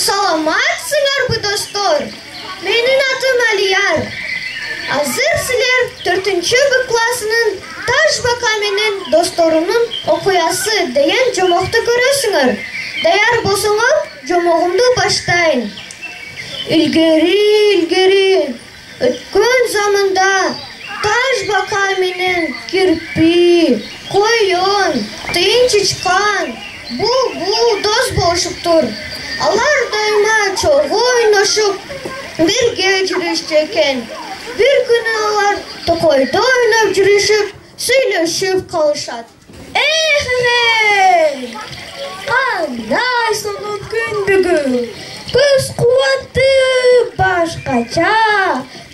Саламатсыңарбы, достор? Менин атым Алияр. Азыр силер 4-Б классынын Ташбака менен досторунун окуясы деген жомокту көрөсүңөр. Даяр болсоңор, жомогумду баштайын. Илгери, өткөн заманда Ташбака менен кирпи, коён, тыйын чычкан, бул дос болушуптур. Алар дайыма чогуу ойношуп, бирге жүрүшчү экен. Бир күнү алар токойдо ойноп жүрүшүп, сүйлөшүп калышат. Кандай сонун күн бүгүн. Көз кубаты башкача,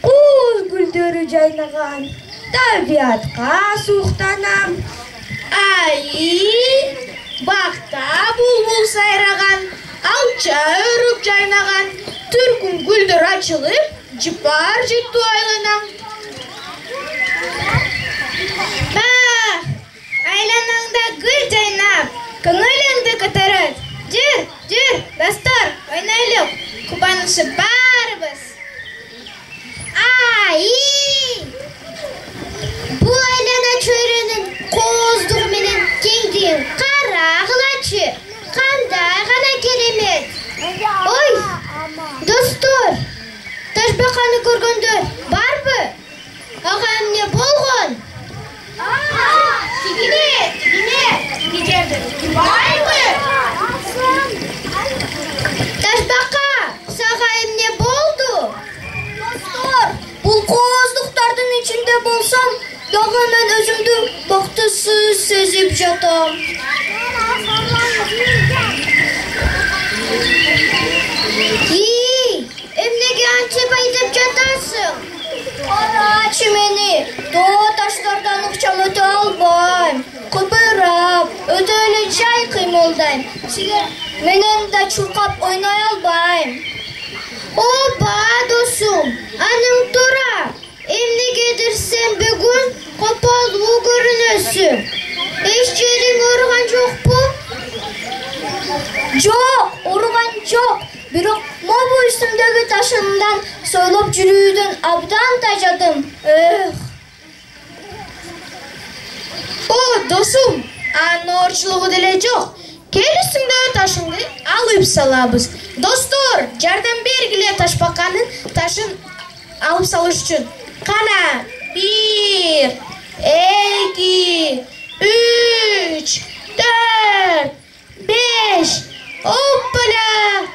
куз гүлдөрү жайнаган. Табиатка суктанам. Бакта булбул сайраган. Алча өрүп жайнаган, түркүн гүлдөр ачылып, жыпар жыттуу айланам. Айланаңда гүл жайнап, көңүлүңдү көтөрөт. Жүр, достор, ойнойлук, кубанышып барыбыз. Бул айлана чөйрөнүн кооздугу менен кеңдигин карагылачы. Кандай гана керемет. Ой, достор, Ташбаканы көргөндөр барбы? Ага эмне болгон? Тигине, жерде барбы? Ташбака, сага эмне болду? Достор, бул кооздуктардын ичинде болсом, дагы мен өзүмдү бактысыз сезип жатам. Эмнеге антип айтып жатасың? Карачы мени, тоо таштардан укчам өтө албайм. Кыпырап, өтө эле жай кыймылдайм. Силер менен да чуркап ойной албайм. Опа, досум, аның тура. Эмнегедир сен бүгүн копалуу көрүнөсүң. Эч жериң ооруган жокпу? Жок, ооруган жок. Бирок могу үстүмдөгү ташымдан сойлоп жүрүүдөн абдан тажадым. О, досум, анын оорчулугу деле жок. Кел үстүңдөгү ташыңды алып салабыз. Достор, жардам бергиле Ташбаканын ташын алып салыш үчүн. Кана, 1, 2, 3, 4, 5. Оппала!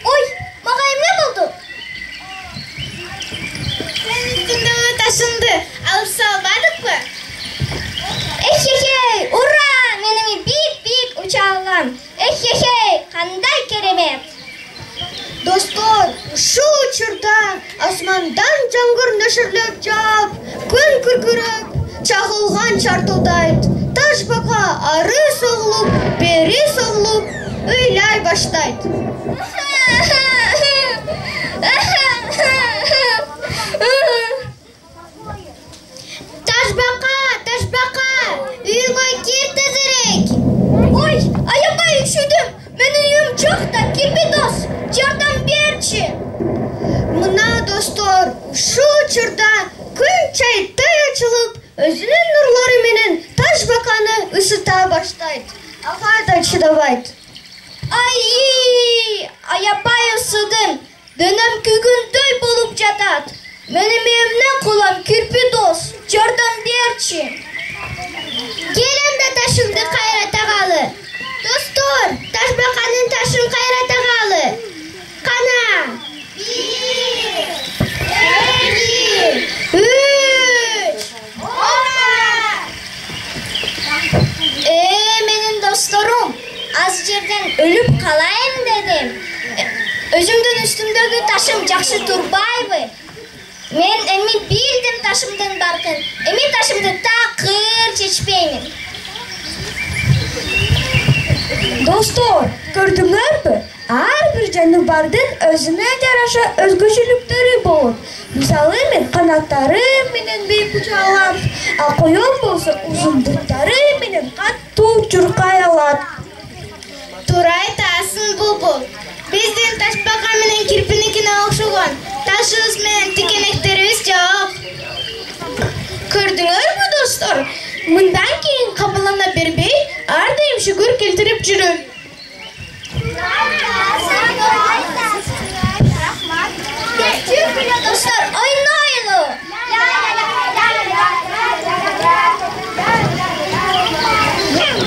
Ой, мага эмне болду? Сен үстүңдөгү ташыңды алып салбадыкпы? Эхехей, ура! Мен эми бик уча алам. Эхехей, кандай керемет! Достор, ушул учурда асмандан жамгыр нөшөрлөп жаап, күн күркүрөп, чагылган чартылдайт. Ташбака ары соғылып, бери соғылып, ыйлай баштайт. Ташбака, үйүңө кир тезирээк. Ой, аябай үшүдүм. Менин үйүм жокта, кирпи дос, жардам берчи. Мына достор, ушул учурда күн чайтай ачылып, өзүнүн нурлары менен Ташбаканы ысыта баштайт. Ага да чыдабайт. Аябай ысыдым. Дөнөм күйгөндөй болуп жатат. Менин эмне кылам, кирпи дос, жардам берчи. Келем да ташымды кайратагалы. Достор, Ташбаканын ташын кайратагалы. Кана. 1, 2, 3. Менин досторум, аз жерден өлүп калайын дедим. Өзүмдүн үстүмдөгү ташым жакшы турбайбы? Мен эми билдим ташымдын баркын. Эми ташымды такыр чечпеймин. Достор, көрдүңөрбү? ар бир жаныбардын өзүнө жараша өзгөчөлүктөрү болот. Мисалы мен канаттары менен бийик уча алам, а коён болсо узун буттары менен катуу чуркай алат. Туура айтасың, Булбул. Биздин ташбака менен кирпиникине окшогон ташыбыз менен тикенектерибиз жок. Көрдүңөрбү, достор? Мындан кийин кабылына бербей, ар дайым шүгүр келтирип жүрөм. Достор, ойнойлу.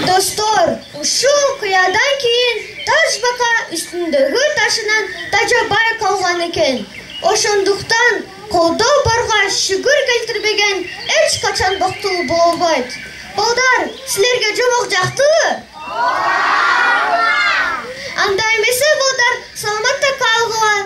Достор, ушул кыядан кийин ташбака үстүндөгү ташынан тажабай калган экен. Ошондуктан колдоо барга шүгүр келтирбеген эч качан бактылуу боло албайт. Балдар, силерге жомок жактыбы? Анда эмесе, балдар, саламатта калгыла.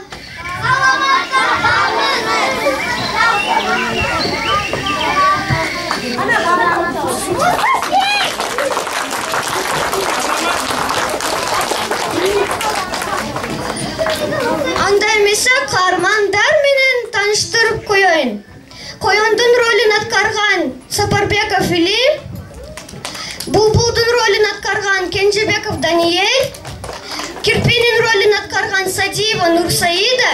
Анда эмесе, каармандар менен тааныштырып коеюн. Коёндун ролун аткарган Сапарбеков Филипп, Булбулдун ролун аткарган Кенжебеков Даниэль, Кирпинин ролун аткарган Садиева Нурсаида,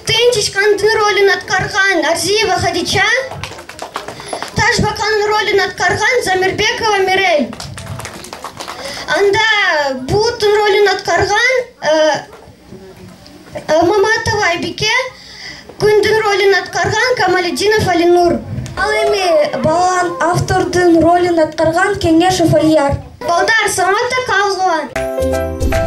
Тынчишкандын ролун аткарган Арзиева Хадича, Ташбаканын ролун аткарган Замирбекова Мирель. Анда Булуттун ролун аткарган Маматова Айбике, Күндүн ролун аткарган Камалидинов Алинур. Ал эми балан автордун ролун аткарган Кеңешев Алияр. Балдар, саламатта калгыла.